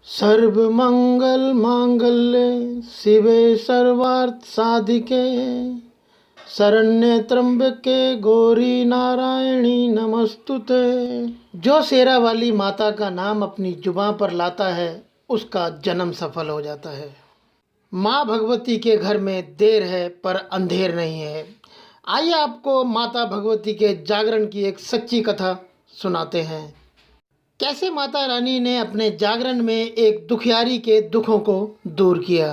सर्वमंगल मांगल्ये शिवे सर्वार्थ साधिके शरण्ये त्र्यंबके गौरी नारायणी नमस्तुते। जो शेरा वाली माता का नाम अपनी जुबां पर लाता है उसका जन्म सफल हो जाता है। माँ भगवती के घर में देर है पर अंधेर नहीं है। आइए आपको माता भगवती के जागरण की एक सच्ची कथा सुनाते हैं। कैसे माता रानी ने अपने जागरण में एक दुखियारी के दुखों को दूर किया।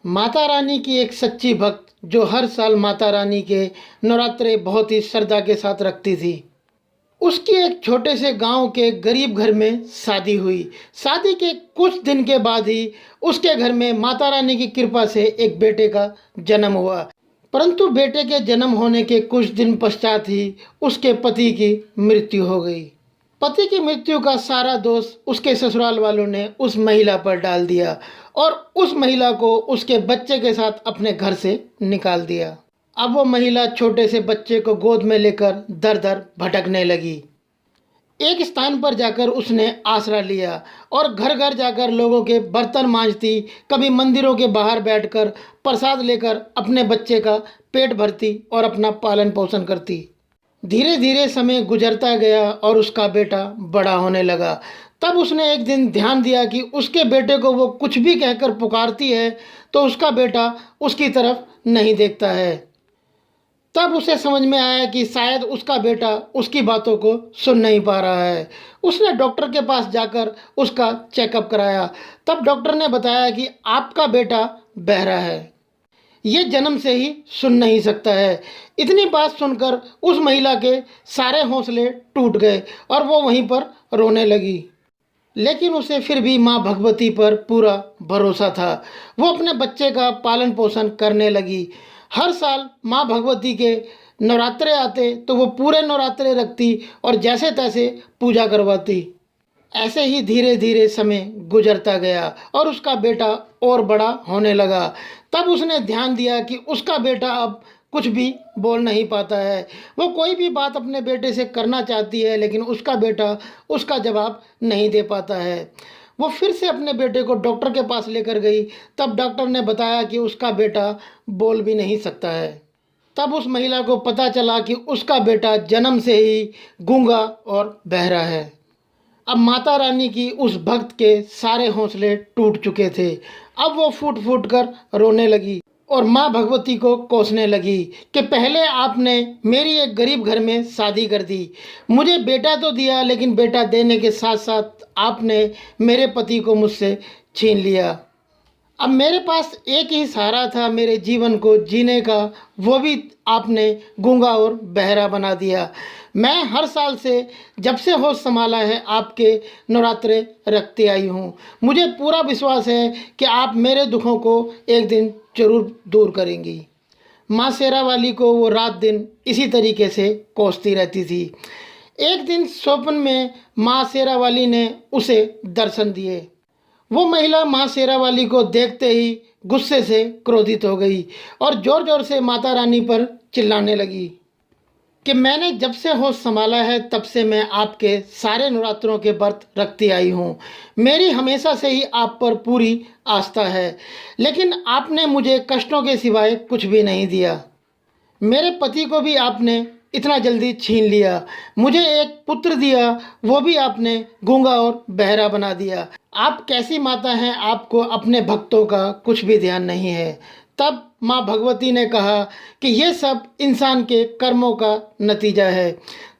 माता रानी की एक सच्ची भक्त जो हर साल माता रानी के नवरात्रे बहुत ही श्रद्धा के साथ रखती थी। उसकी एक छोटे से गांव के गरीब घर में शादी हुई। शादी के कुछ दिन के बाद ही उसके घर में माता रानी की कृपा से एक बेटे का जन्म हुआ। परंतु बेटे के जन्म होने के कुछ दिन पश्चात ही उसके पति की मृत्यु हो गई। पति की मृत्यु का सारा दोष उसके ससुराल वालों ने उस महिला पर डाल दिया और उस महिला को उसके बच्चे के साथ अपने घर से निकाल दिया। अब वो महिला छोटे से बच्चे को गोद में लेकर दर दर भटकने लगी। एक स्थान पर जाकर उसने आसरा लिया और घर घर जाकर लोगों के बर्तन मांजती, कभी मंदिरों के बाहर बैठकर प्रसाद लेकर अपने बच्चे का पेट भरती और अपना पालन पोषण करती। धीरे धीरे समय गुजरता गया और उसका बेटा बड़ा होने लगा। तब उसने एक दिन ध्यान दिया कि उसके बेटे को वो कुछ भी कहकर पुकारती है तो उसका बेटा उसकी तरफ नहीं देखता है। तब उसे समझ में आया कि शायद उसका बेटा उसकी बातों को सुन नहीं पा रहा है। उसने डॉक्टर के पास जाकर उसका चेकअप कराया। तब डॉक्टर ने बताया कि आपका बेटा बहरा है, ये जन्म से ही सुन नहीं सकता है। इतनी बात सुनकर उस महिला के सारे हौसले टूट गए और वो वहीं पर रोने लगी। लेकिन उसे फिर भी माँ भगवती पर पूरा भरोसा था। वो अपने बच्चे का पालन पोषण करने लगी। हर साल माँ भगवती के नवरात्रे आते तो वो पूरे नवरात्रे रखती और जैसे तैसे पूजा करवाती। ऐसे ही धीरे धीरे समय गुजरता गया और उसका बेटा और बड़ा होने लगा। तब उसने ध्यान दिया कि उसका बेटा अब कुछ भी बोल नहीं पाता है। वो कोई भी बात अपने बेटे से करना चाहती है लेकिन उसका बेटा उसका जवाब नहीं दे पाता है। वो फिर से अपने बेटे को डॉक्टर के पास लेकर गई। तब डॉक्टर ने बताया कि उसका बेटा बोल भी नहीं सकता है। तब उस महिला को पता चला कि उसका बेटा जन्म से ही गूंगा और बहरा है। अब माता रानी की उस भक्त के सारे हौसले टूट चुके थे। अब वो फूट फूट कर रोने लगी और माँ भगवती को कोसने लगी कि पहले आपने मेरी एक गरीब घर में शादी कर दी, मुझे बेटा तो दिया लेकिन बेटा देने के साथ साथ आपने मेरे पति को मुझसे छीन लिया। अब मेरे पास एक ही सहारा था मेरे जीवन को जीने का, वो भी आपने गूंगा और बहरा बना दिया। मैं हर साल से जब से होश संभाला है आपके नवरात्रे रखते आई हूँ। मुझे पूरा विश्वास है कि आप मेरे दुखों को एक दिन जरूर दूर करेंगी। माँ शेरा वाली को वो रात दिन इसी तरीके से कोसती रहती थी। एक दिन स्वप्न में माँ शेरा वाली ने उसे दर्शन दिए। वो महिला माँ शेरा वाली को देखते ही गुस्से से क्रोधित हो गई और ज़ोर ज़ोर से माता रानी पर चिल्लाने लगी कि मैंने जब से होश संभाला है तब से मैं आपके सारे नवरात्रों के व्रत रखती आई हूँ। मेरी हमेशा से ही आप पर पूरी आस्था है, लेकिन आपने मुझे कष्टों के सिवाय कुछ भी नहीं दिया। मेरे पति को भी आपने इतना जल्दी छीन लिया। मुझे एक पुत्र दिया, वो भी आपने गूंगा और बहरा बना दिया। आप कैसी माता हैं, आपको अपने भक्तों का कुछ भी ध्यान नहीं है। तब माँ भगवती ने कहा कि ये सब इंसान के कर्मों का नतीजा है।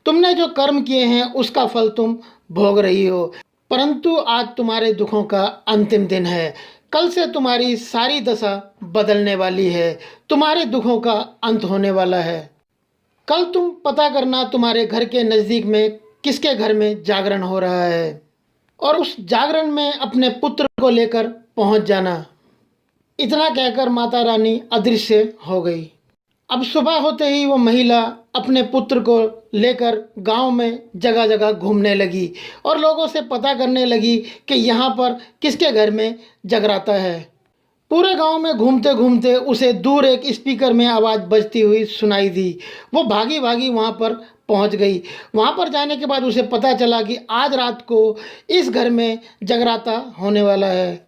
तुमने जो कर्म किए हैं उसका फल तुम भोग रही हो, परंतु आज तुम्हारे दुखों का अंतिम दिन है। कल से तुम्हारी सारी दशा बदलने वाली है। तुम्हारे दुखों का अंत होने वाला है। कल तुम पता करना तुम्हारे घर के नज़दीक में किसके घर में जागरण हो रहा है और उस जागरण में अपने पुत्र को लेकर पहुंच जाना। इतना कहकर माता रानी अदृश्य हो गई। अब सुबह होते ही वो महिला अपने पुत्र को लेकर गांव में जगह जगह घूमने लगी और लोगों से पता करने लगी कि यहाँ पर किसके घर में जगराता है। पूरे गांव में घूमते घूमते उसे दूर एक स्पीकर में आवाज़ बजती हुई सुनाई दी। वो भागी भागी वहाँ पर पहुँच गई। वहाँ पर जाने के बाद उसे पता चला कि आज रात को इस घर में जगराता होने वाला है।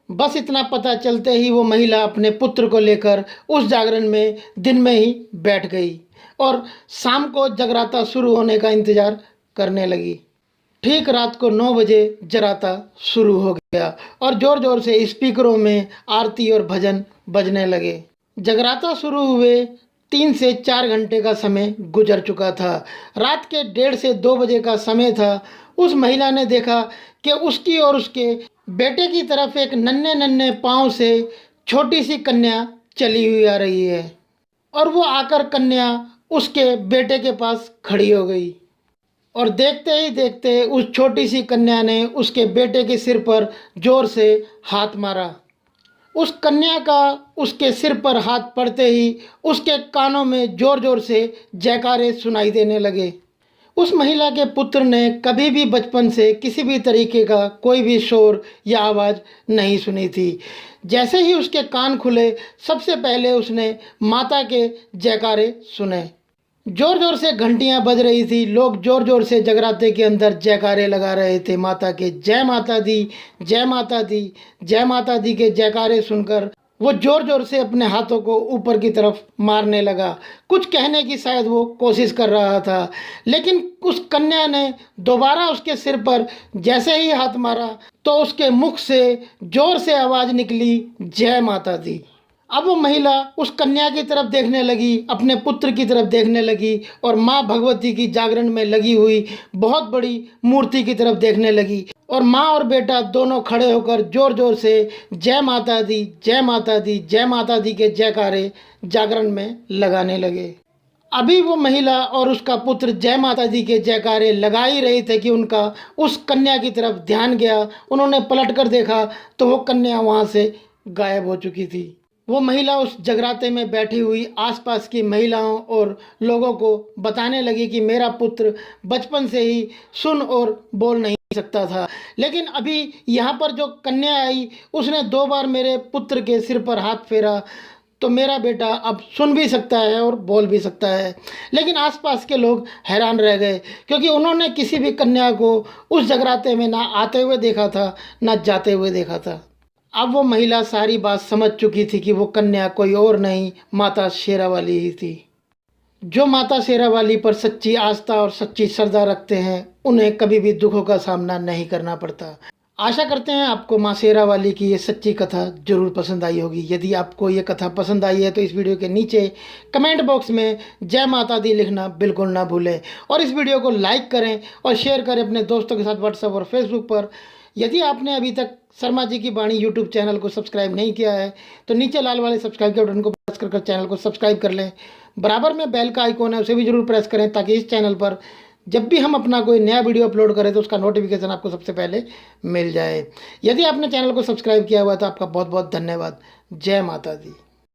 बस इतना पता चलते ही वो महिला अपने पुत्र को लेकर उस जागरण में दिन में ही बैठ गई और शाम को जगराता शुरू होने का इंतज़ार करने लगी। ठीक रात को 9 बजे जगराता शुरू हो गया और ज़ोर ज़ोर से स्पीकरों में आरती और भजन बजने लगे। जगराता शुरू हुए 3 से 4 घंटे का समय गुजर चुका था। रात के 1:30 से 2 बजे का समय था। उस महिला ने देखा कि उसकी और उसके बेटे की तरफ एक नन्हे नन्हे पाँव से छोटी सी कन्या चली हुई आ रही है और वो आकर कन्या उसके बेटे के पास खड़ी हो गई और देखते ही देखते उस छोटी सी कन्या ने उसके बेटे के सिर पर जोर से हाथ मारा। उस कन्या का उसके सिर पर हाथ पड़ते ही उसके कानों में ज़ोर ज़ोर से जयकारे सुनाई देने लगे। उस महिला के पुत्र ने कभी भी बचपन से किसी भी तरीके का कोई भी शोर या आवाज़ नहीं सुनी थी। जैसे ही उसके कान खुले सबसे पहले उसने माता के जयकारे सुने। ज़ोर ज़ोर से घंटियां बज रही थी। लोग ज़ोर ज़ोर से जगराते के अंदर जयकारे लगा रहे थे माता के। जय माता दी, जय माता दी, जय माता दी के जयकारे सुनकर वो ज़ोर ज़ोर से अपने हाथों को ऊपर की तरफ मारने लगा। कुछ कहने की शायद वो कोशिश कर रहा था, लेकिन उस कन्या ने दोबारा उसके सिर पर जैसे ही हाथ मारा तो उसके मुख से ज़ोर से आवाज़ निकली, जय माता दी। अब वो महिला उस कन्या की तरफ देखने लगी, अपने पुत्र की तरफ देखने लगी और माँ भगवती की जागरण में लगी हुई बहुत बड़ी मूर्ति की तरफ देखने लगी और माँ और बेटा दोनों खड़े होकर ज़ोर ज़ोर से जय माता दी, जय माता दी, जय माता दी के जयकारे जागरण में लगाने लगे। अभी वो महिला और उसका पुत्र जय माता दी के जयकारे लगा ही रहे थे कि उनका उस कन्या की तरफ ध्यान गया। उन्होंने पलट कर देखा तो वो कन्या वहाँ से गायब हो चुकी थी। वो महिला उस जगराते में बैठी हुई आसपास की महिलाओं और लोगों को बताने लगी कि मेरा पुत्र बचपन से ही सुन और बोल नहीं सकता था, लेकिन अभी यहाँ पर जो कन्या आई उसने 2 बार मेरे पुत्र के सिर पर हाथ फेरा तो मेरा बेटा अब सुन भी सकता है और बोल भी सकता है। लेकिन आसपास के लोग हैरान रह गए क्योंकि उन्होंने किसी भी कन्या को उस जगराते में ना आते हुए देखा था ना जाते हुए देखा था। अब वो महिला सारी बात समझ चुकी थी कि वो कन्या कोई और नहीं, माता शेरावाली ही थी। जो माता शेरावाली पर सच्ची आस्था और सच्ची श्रद्धा रखते हैं उन्हें कभी भी दुखों का सामना नहीं करना पड़ता। आशा करते हैं आपको माँ शेरावाली की ये सच्ची कथा जरूर पसंद आई होगी। यदि आपको ये कथा पसंद आई है तो इस वीडियो के नीचे कमेंट बॉक्स में जय माता दी लिखना बिल्कुल ना भूलें और इस वीडियो को लाइक करें और शेयर करें अपने दोस्तों के साथ व्हाट्सएप और फेसबुक पर। यदि आपने अभी तक शर्मा जी की वाणी यूट्यूब चैनल को सब्सक्राइब नहीं किया है तो नीचे लाल वाले सब्सक्राइब के बटन को प्रेस कर चैनल को सब्सक्राइब कर लें। बराबर में बेल का आइकॉन है उसे भी जरूर प्रेस करें ताकि इस चैनल पर जब भी हम अपना कोई नया वीडियो अपलोड करें तो उसका नोटिफिकेशन आपको सबसे पहले मिल जाए। यदि आपने चैनल को सब्सक्राइब किया हुआ तो आपका बहुत बहुत धन्यवाद। जय माता दी।